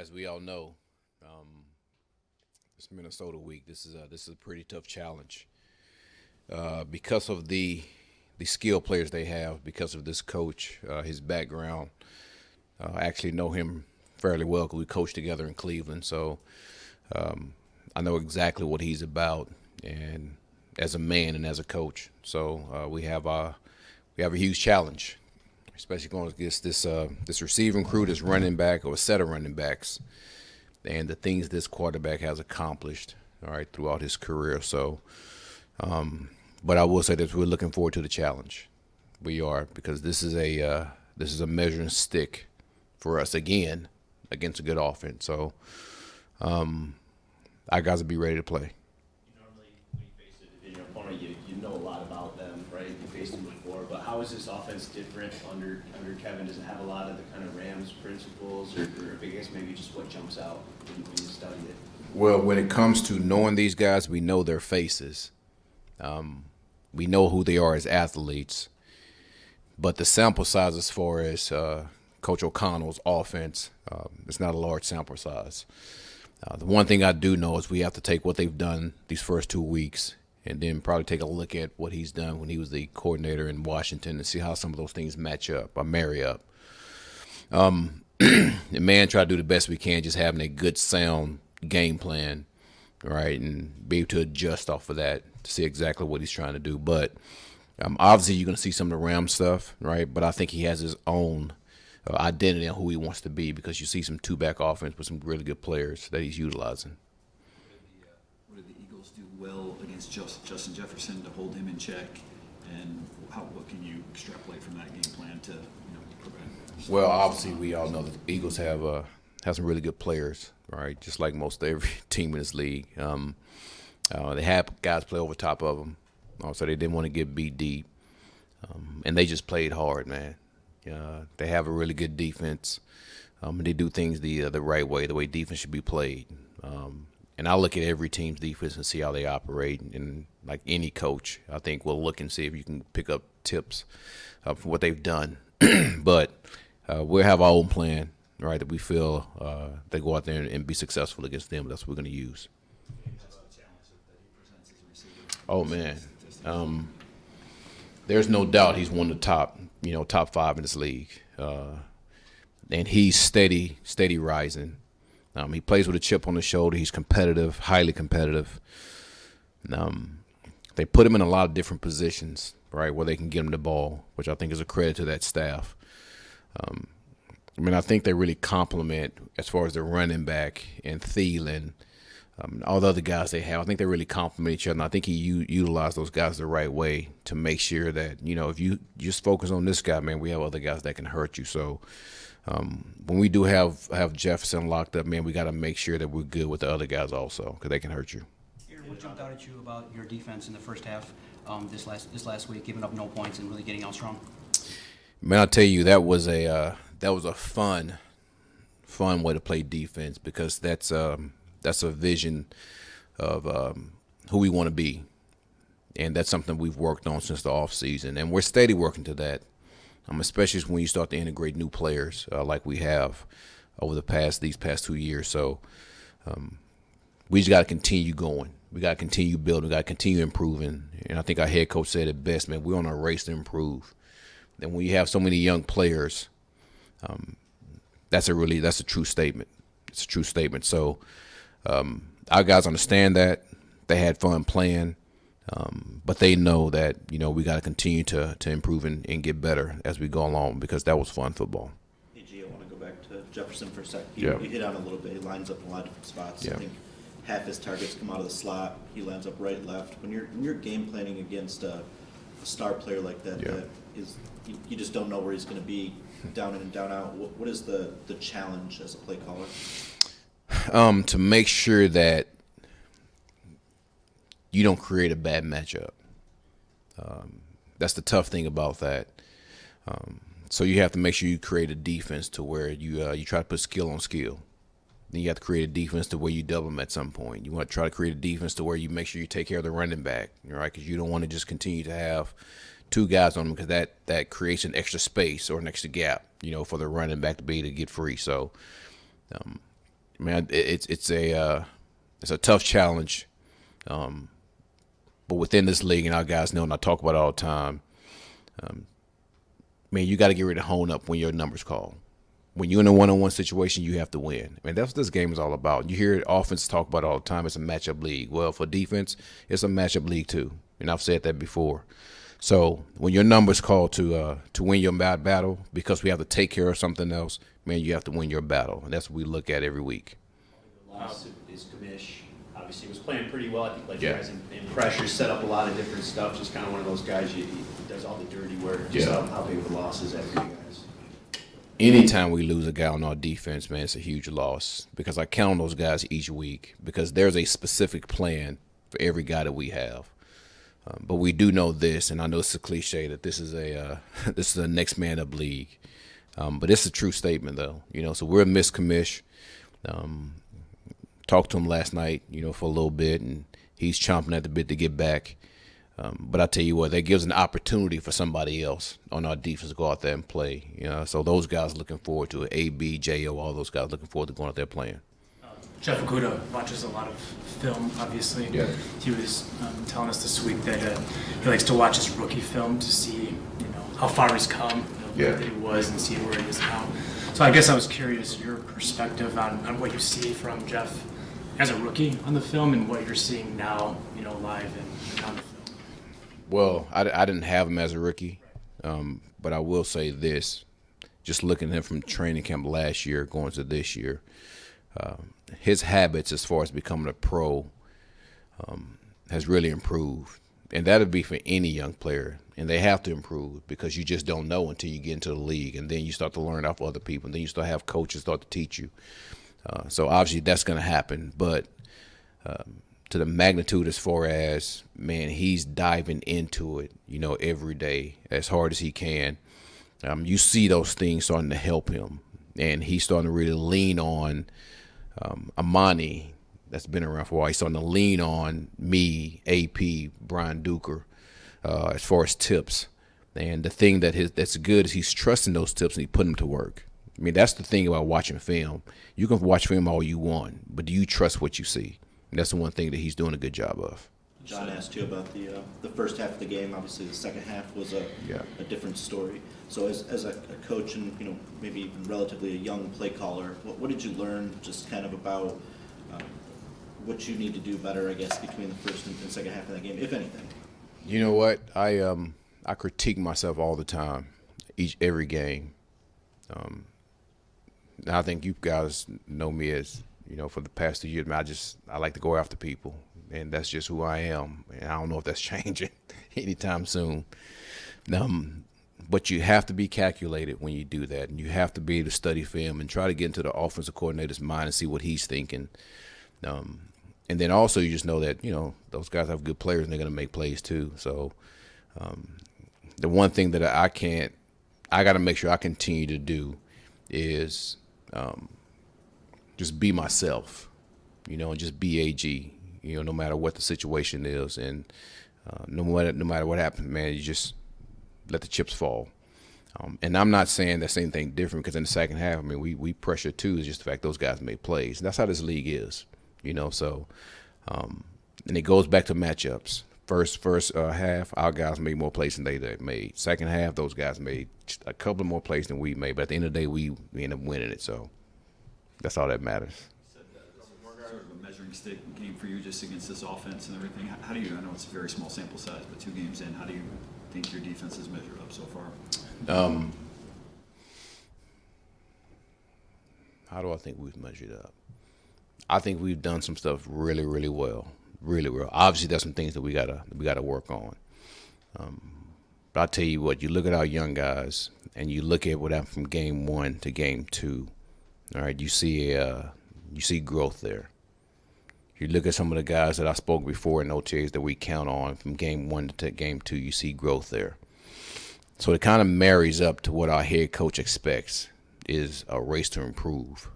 As we all know, um, this Minnesota week, this is a pretty tough challenge because of the skill players they have, because of this coach, his background. I actually know him fairly well because we coached together in Cleveland, so I know exactly what he's about, and as a man and as a coach. So we have a huge challenge, especially going against this receiving crew, this running back or a set of running backs, and the things this quarterback has accomplished, all right, throughout his career. So, but I will say that we're looking forward to the challenge. We are, because this is a measuring stick for us again against a good offense. So our guys will be ready to play. Normally, when you face it in your opponent, you know a lot about them, right? You faced them before, but how is this offense different under Kevin? Does it have a lot of the kind of Rams principles, or I guess maybe just what jumps out when you study it? Well, when it comes to knowing these guys, we know their faces. We know who they are as athletes. But the sample size as far as Coach O'Connell's offense, it's not a large sample size. The one thing I do know is we have to take what they've done these first 2 weeks and then probably take a look at what he's done when he was the coordinator in Washington and see how some of those things match up or marry up. And man, try to do the best we can, just having a good sound game plan, right, and be able to adjust off of that to see exactly what he's trying to do. But obviously you're going to see some of the Ram stuff, right, but I think he has his own identity on who he wants to be, because you see some two-back offense with some really good players that he's utilizing. What did the Eagles do well against Justin Jefferson to hold him in check, and what can you extrapolate from that game plan to prevent? Well, obviously we all know that the Eagles have some really good players, right? Just like most every team in this league. They have guys play over top of them, so they didn't want to get beat deep, and they just played hard, man. They have a really good defense. And they do things the right way, the way defense should be played. And I look at every team's defense and see how they operate. And like any coach, I think we'll look and see if you can pick up tips from what they've done. But we'll have our own plan, right, that we feel they go out there and be successful against them. That's what we're going to use. Oh, man. There's no doubt he's one of the top five in this league. And he's steady rising. He plays with a chip on his shoulder. He's competitive, highly competitive. They put him in a lot of different positions, right, where they can get him the ball, which I think is a credit to that staff. I think they really complement as far as the running back and Thielen. All the other guys they have, I think they really complement each other. And I think he utilized those guys the right way to make sure that, if you just focus on this guy, man, we have other guys that can hurt you. So when we do have Jefferson locked up, man, we got to make sure that we're good with the other guys also, because they can hurt you. Aaron, what jumped out at you about your defense in the first half this last week, giving up no points and really getting out strong? Man, I'll tell you, that was a fun way to play defense, because that's a vision of who we want to be. And that's something we've worked on since the offseason. And we're steady working to that, especially when you start to integrate new players like we have over these past 2 years. So we just got to continue going. We got to continue building. We got to continue improving. And I think our head coach said it best, man, we're on a race to improve. And when you have so many young players, that's a true statement. It's a true statement. So our guys understand that. They had fun playing, but they know that we got to continue to improve and get better as we go along, because that was fun football. Hey, G, I want to go back to Jefferson for a sec. Yeah. You hit on it a little bit. He lines up in a lot of different spots. Yeah. I think half his targets come out of the slot. He lines up right, left. When you're game planning against a star player like that, Yeah. that is, you just don't know where he's going to be down in and down out. What is the challenge as a play caller? To make sure that you don't create a bad matchup. That's the tough thing about that. So you have to make sure you create a defense to where you try to put skill on skill. Then you have to create a defense to where you double them at some point. You want to try to create a defense to where you make sure you take care of the running back, right? Because you don't want to just continue to have two guys on them, because that creates an extra space or an extra gap, for the running back to be able to get free. So Man, it's a tough challenge, but within this league, and our guys know, and I talk about it all the time. Man, you got to get ready to hone up when your numbers call. When you're in a one-on-one situation, you have to win. I mean, that's what this game is all about. You hear offense talk about it all the time. It's a matchup league. Well, for defense, it's a matchup league too, and I've said that before. So when your numbers call to win your battle, because we have to take care of something else, man, you have to win your battle, and that's what we look at every week. The loss is Kamish. Obviously, was playing pretty well. I think like Yeah. you guys in pressure, set up a lot of different stuff. Just kind of one of those guys he does all the dirty work. Just Yeah. how big of a loss is that for you guys? Anytime we lose a guy on our defense, man, it's a huge loss because I count on those guys each week because there's a specific plan for every guy that we have. But we do know this, and I know it's a cliche that this is a next man up league. But it's a true statement, though. So we're a miss commish. Talked to him last night, for a little bit, and he's chomping at the bit to get back. But I tell you what, that gives an opportunity for somebody else on our defense to go out there and play. So those guys looking forward to it. AB, Jo, all those guys looking forward to going out there playing. Jeff Okuda watches a lot of film, obviously. Yeah. He was telling us this week that he likes to watch his rookie film to see, how far he's come, Yeah. that he was, and see where he is now. So I guess I was curious your perspective on what you see from Jeff as a rookie on the film and what you're seeing now, live and on the film. Well, I didn't have him as a rookie, but I will say this. Just looking at him from training camp last year going to this year, his habits as far as becoming a pro has really improved. And that would be for any young player. And they have to improve because you just don't know until you get into the league. And then you start to learn off other people. And then you start to have coaches start to teach you. So obviously that's going to happen. But to the magnitude as far as, man, he's diving into it, every day as hard as he can. You see those things starting to help him. And he's starting to really lean on Amani, that's been around for a while. He's starting to lean on me, AP, Brian Duker, as far as tips. And the thing that's good is he's trusting those tips and he put them to work. I mean, that's the thing about watching film. You can watch film all you want, but do you trust what you see? And that's the one thing that he's doing a good job of. John asked you about the first half of the game. Obviously, the second half was a different story. So as a coach and maybe even relatively a young play caller, what did you learn just kind of about what you need to do better, I guess, between the first and second half of that game, if anything? You know what? I critique myself all the time, every game. I think you guys know me as for the past 2 years. I like to go after people. And that's just who I am. And I don't know if that's changing anytime soon. But you have to be calculated when you do that. And you have to be able to study film and try to get into the offensive coordinator's mind and see what he's thinking. And then also you just know that, those guys have good players and they're going to make plays too. So the one thing that I got to make sure I continue to do is just be myself, and just be AG. No matter what the situation is, and no matter what happens, man, you just let the chips fall. And I'm not saying that's anything different because in the second half, I mean, we pressure too. It's just the fact those guys make plays. And that's how this league is, So, and it goes back to matchups. First half, our guys made more plays than they made. Second half, those guys made a couple more plays than we made. But at the end of the day, we end up winning it. So that's all that matters. Sort of a measuring stick game for you just against this offense and everything. How do you, I know it's a very small sample size, but 2 games in, how do you think your defense has measured up so far? How do I think we've measured up? I think we've done some stuff really, really well. Really well. Obviously, there's some things that we gotta work on. But I tell you what, you look at our young guys and you look at what happened from game 1 to game 2. All right, you see growth there. You look at some of the guys that I spoke before in OTAs that we count on from game 1 to game 2, you see growth there. So it kind of marries up to what our head coach expects is a race to improve.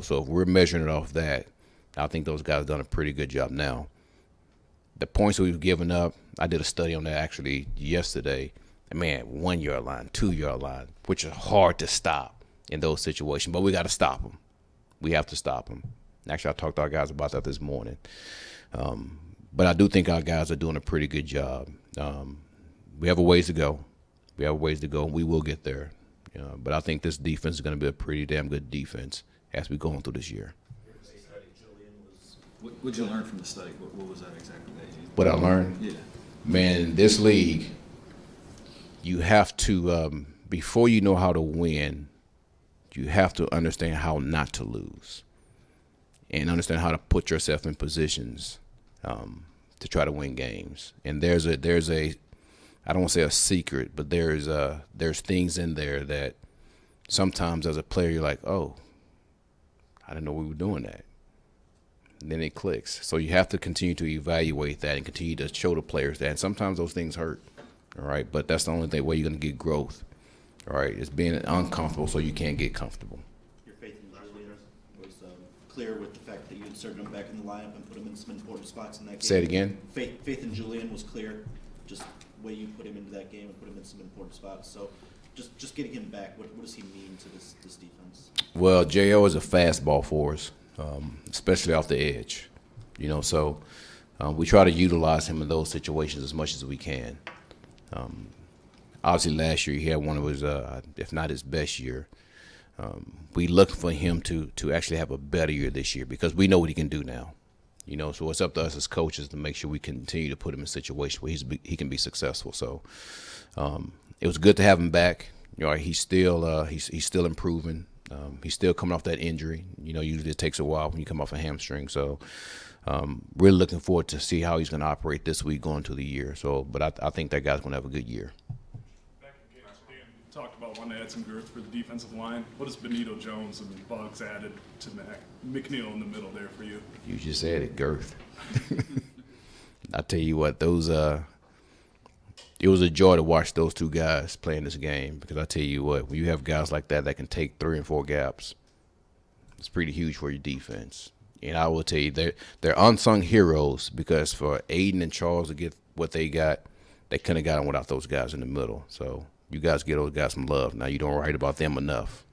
So if we're measuring it off that, I think those guys have done a pretty good job now. The points that we've given up, I did a study on that actually yesterday. And man, 1 yard line, 2 yard line, which is hard to stop in those situations, but we got to stop them. We have to stop them. Actually, I talked to our guys about that this morning. But I do think our guys are doing a pretty good job. We have a ways to go. We will get there. But I think this defense is going to be a pretty damn good defense as we go on through this year. What did you learn from the study? What was that exactly that you? What I learned? Yeah. Man, in this league, you have to, before you know how to win, you have to understand how not to lose and understand how to put yourself in positions to try to win games. And there's a I don't want to say a secret, but there's things in there that sometimes as a player you're like, oh, I didn't know we were doing that. And then it clicks. So you have to continue to evaluate that and continue to show the players that. And sometimes those things hurt, all right? But that's the only way you're going to get growth, all right? It's being uncomfortable so you can't get comfortable. Your faith in Julian was clear with the fact that you inserted him back in the lineup and put him in some important spots in that game. Say it again? Faith in Julian was clear, just the way you put him into that game and put him in some important spots. So just getting him back, what does he mean to this defense? Well, J.O. is a fastball for us, especially off the edge. So we try to utilize him in those situations as much as we can. Obviously, last year he had one of his, if not his best year. We look for him to actually have a better year this year because we know what he can do now. So it's up to us as coaches to make sure we continue to put him in situations where he can be successful. So it was good to have him back. He's still improving. He's still coming off that injury. Usually it takes a while when you come off a hamstring. So really looking forward to see how he's going to operate this week going to the year. So, but I think that guy's going to have a good year. Back in games, Dan talked about wanting to add some girth for the defensive line. What has Benito Jones and Buggs added to McNeil in the middle there for you? You just said it, girth. I tell you what, it was a joy to watch those two guys playing this game because I tell you what, when you have guys like that can take 3 and 4 gaps, it's pretty huge for your defense. And I will tell you, they're unsung heroes because for Aiden and Charles to get what they got, they couldn't have gotten without those guys in the middle. So you guys give those guys some love. Now you don't write about them enough.